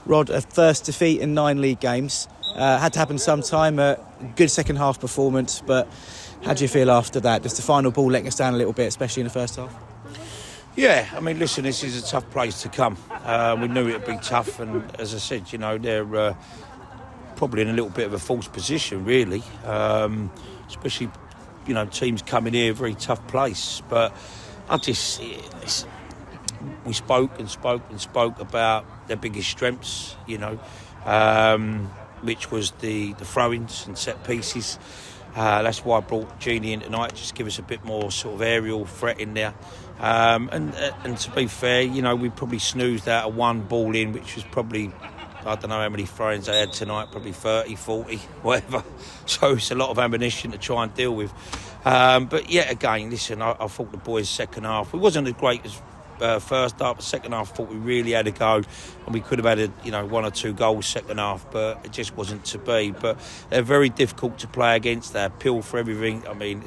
Rod, a first defeat in 9 league games. Had to happen sometime. Good second half performance, but how do you feel after that? Just the final ball letting us down a little bit, especially in the first half? Yeah, I mean, listen, this is a tough place to come. We knew it would be tough, and as I said, you know, they're probably in a little bit of a false position, really. Especially, you know, teams coming here, very tough place. But we spoke about their biggest strengths, you know, which was the throw-ins and set pieces. That's why I brought Jeannie in tonight, just give us a bit more sort of aerial threat in there. And to be fair, you know, we probably snoozed out a one ball in, which was probably, I don't know how many throw-ins they had tonight, probably 30, 40, whatever. So it's a lot of ammunition to try and deal with. But yet again, listen, I thought the boys' second half, it wasn't as great as first half, but second half I thought we really had a go, and we could have had one or two goals second half, but it just wasn't to be. But they're very difficult to play against. They appeal for everything. I mean,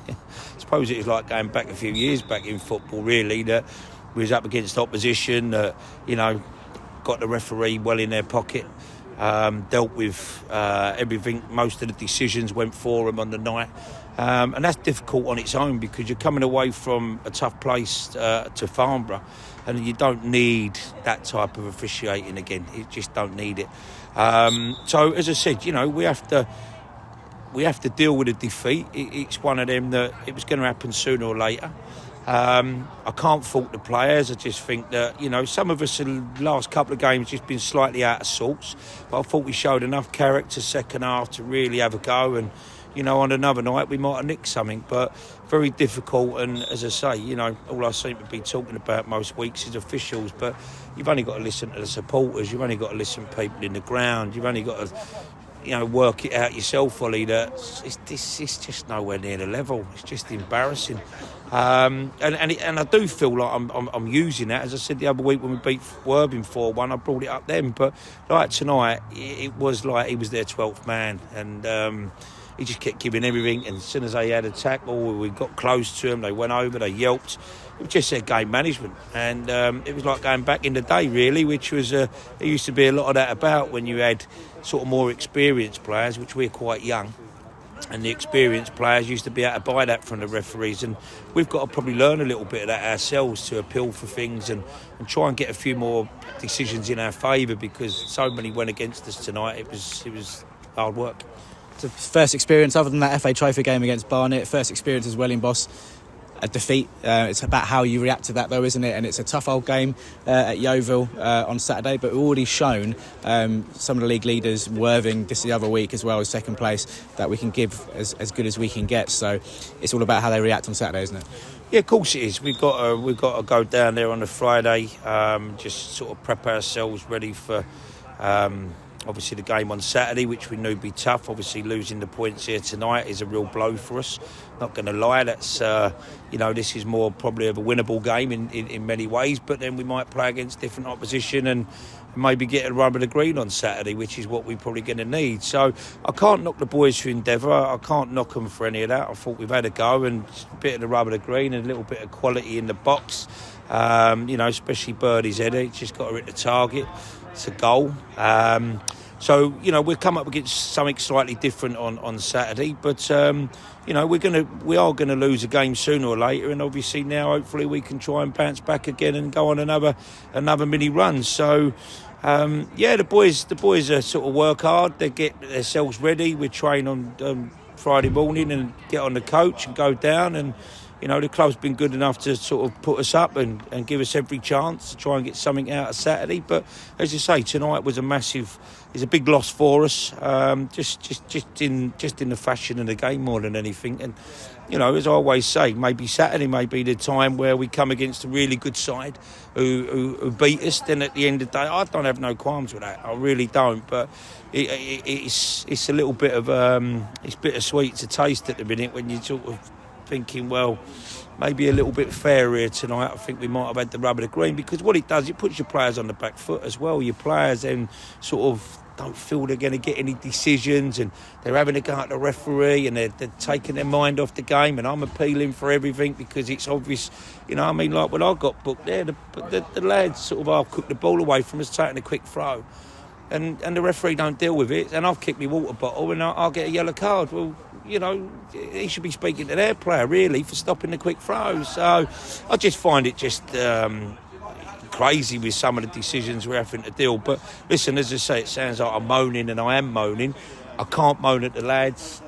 I suppose it was like going back a few years back in football, really, that we was up against opposition that, you know, got the referee well in their pocket, dealt with everything. Most of the decisions went for them on the night. And that's difficult on its own, because you're coming away from a tough place to Farnborough, and you don't need that type of officiating again. You just don't need it. So, as I said, you know, we have to deal with a defeat. It's one of them that it was going to happen sooner or later. I can't fault the players. I just think that, you know, some of us in the last couple of games just been slightly out of sorts, but I thought we showed enough character second half to really have a go, and you know, on another night we might have nicked something. But very difficult, and as I say, you know, all I seem to be talking about most weeks is officials, but you've only got to listen to the supporters, you've only got to listen to people in the ground, you've only got to, you know, work it out yourself, Ollie, that it's just nowhere near the level. It's just embarrassing. And I do feel like I'm using that. As I said the other week when we beat Worthing 4-1, I brought it up then. But like tonight, it was like he was their 12th man, and he just kept giving everything. And as soon as they had a tackle, we got close to them, they went over, they yelped. It was just their game management, and it was like going back in the day, really, which was there used to be a lot of that about when you had sort of more experienced players, which we're quite young, and the experienced players used to be able to buy that from the referees, and we've got to probably learn a little bit of that ourselves to appeal for things and try and get a few more decisions in our favour, because so many went against us tonight. It was hard work. It's the first experience, other than that FA Trophy game against Barnet, first experience as Welling boss, a defeat. It's about how you react to that, though, isn't it? And it's a tough old game at Yeovil on Saturday, but we've already shown some of the league leaders, Worthing this the other week as well as second place, that we can give as good as we can get. So it's all about how they react on Saturday, isn't it? Yeah, of course it is. We've got to go down there on a Friday, just sort of prep ourselves ready for obviously the game on Saturday, which we knew would be tough. Obviously losing the points here tonight is a real blow for us. Not going to lie, that's this is more probably of a winnable game in many ways, but then we might play against different opposition and maybe get a rub of the green on Saturday, which is what we're probably going to need. So I can't knock the boys for endeavour. I can't knock them for any of that. I thought we've had a go, and a bit of the rub of the green and a little bit of quality in the box. Especially Birdie's header. It's just got to hit the target. It's a goal. So, you know, we'll come up against something slightly different on Saturday, but we are going to lose a game sooner or later, and obviously now hopefully we can try and bounce back again and go on another mini run. So the boys are sort of work hard. They get themselves ready. We train on Friday morning and get on the coach and go down, and you know, the club's been good enough to sort of put us up and give us every chance to try and get something out of Saturday. But as you say, tonight was is a big loss for us. Just in the fashion of the game more than anything. And you know, as I always say, maybe Saturday may be the time where we come against a really good side who beat us. Then at the end of the day, I don't have no qualms with that. I really don't. But it's a little bit of it's bittersweet to taste at the minute when you sort of thinking, well, maybe a little bit fairer here tonight. I think we might have had the rub of the green, because what it does, it puts your players on the back foot as well. Your players then sort of don't feel they're going to get any decisions, and they're having a go at the referee, and they're taking their mind off the game, and I'm appealing for everything because it's obvious, you know what I mean, like when I got booked there, the lads sort of half-cooked the ball away from us, taking a quick throw, and the referee don't deal with it, and I've kicked my water bottle and I'll get a yellow card. Well, you know, he should be speaking to their player, really, for stopping the quick throws. So I just find it just crazy with some of the decisions we're having to deal. But listen, as I say, it sounds like I'm moaning, and I am moaning. I can't moan at the lads.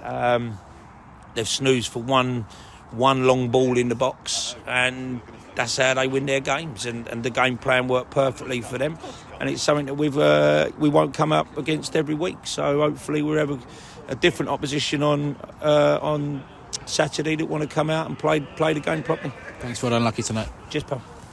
They've snoozed for one long ball in the box, and that's how they win their games. And the game plan worked perfectly for them. And it's something that we won't come up against every week. So hopefully we'll have a different opposition on Saturday that want to come out and play the game properly. Thanks for unlucky tonight. Cheers, pal.